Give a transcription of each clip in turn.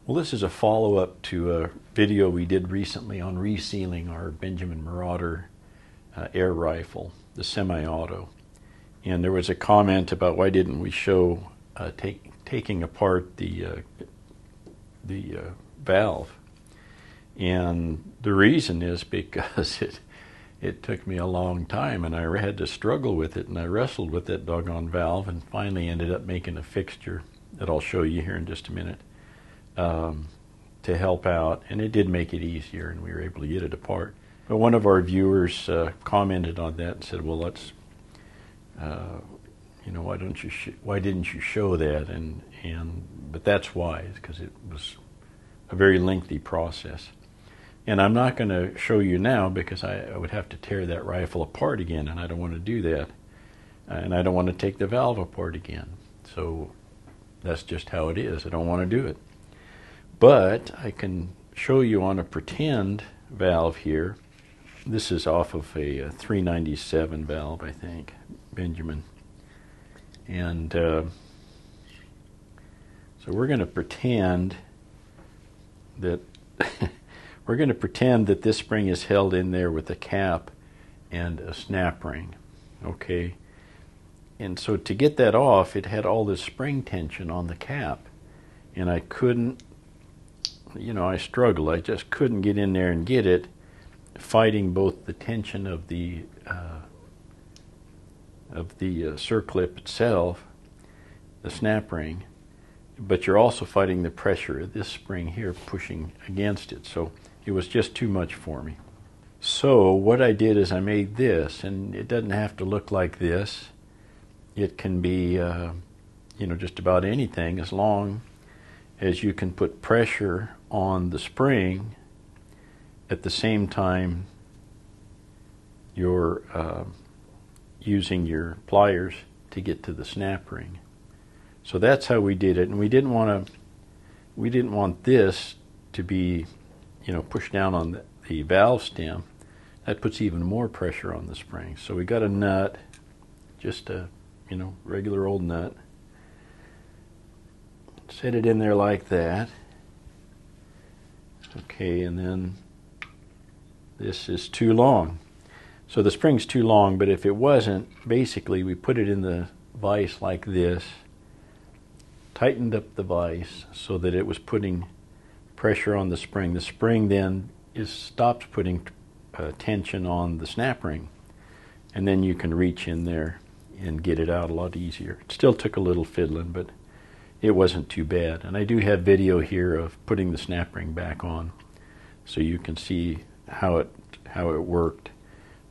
Well, this is a follow-up to a video we did recently on resealing our Benjamin Marauder air rifle, the semi-auto. And there was a comment about why didn't we show taking apart the valve. And the reason is because it took me a long time, and I had to struggle with it, and I wrestled with that doggone valve, and finally ended up making a fixture that I'll show you here in just a minute to help out, and it did make it easier, and we were able to get it apart. But one of our viewers commented on that and said, "Well, let's, why didn't you show that?" But that's why, because it was a very lengthy process. And I'm not going to show you now because I would have to tear that rifle apart again, and I don't want to do that. And I don't want to take the valve apart again. So that's just how it is. I don't want to do it. But I can show you on a pretend valve here. This is off of a 397 valve, I think, Benjamin. And so we're going to pretend that this spring is held in there with a cap and a snap ring, okay? And so to get that off, it had all this spring tension on the cap, and I couldn't, I struggled. I just couldn't get in there and get it, fighting both the tension of the circlip itself, the snap ring, but you're also fighting the pressure of this spring here pushing against it. So it was just too much for me. So what I did is I made this, and it doesn't have to look like this. It can be, just about anything, as long as you can put pressure on the spring at the same time you're using your pliers to get to the snap ring. So that's how we did it, and we didn't want this to be, pushed down on the valve stem. That puts even more pressure on the spring. So we got a nut, just a regular old nut. Set it in there like that. Okay, and then this is too long. So the spring's too long, but if it wasn't, basically we put it in the vise like this, tightened up the vise so that it was putting pressure on the spring. The spring then stops putting tension on the snap ring, and then you can reach in there and get it out a lot easier. It still took a little fiddling, but it wasn't too bad. And I do have video here of putting the snap ring back on, so you can see how it worked.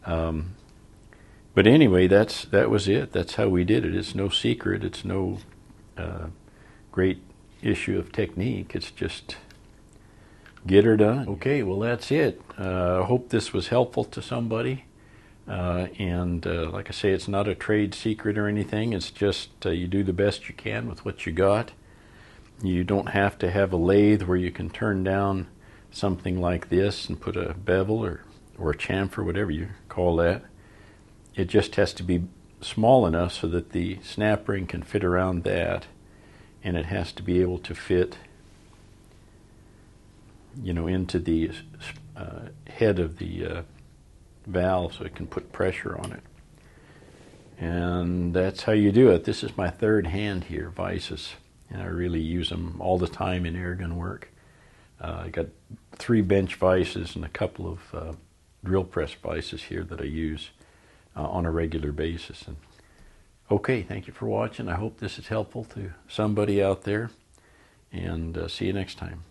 But anyway, that was it. That's how we did it. It's no secret. It's no great issue of technique. It's just get her done. Okay, well, that's it. I hope this was helpful to somebody. Like I say, it's not a trade secret or anything. It's just you do the best you can with what you got. You don't have to have a lathe where you can turn down something like this and put a bevel or a chamfer, whatever you call that. It just has to be small enough so that the snap ring can fit around that, and it has to be able to fit into the head of the valve so it can put pressure on it. And that's how you do it. This is my third hand here, vices, and I really use them all the time in airgun work. I got 3 bench vices and a couple of drill press vices here that I use on a regular basis. And okay, thank you for watching. I hope this is helpful to somebody out there, and see you next time.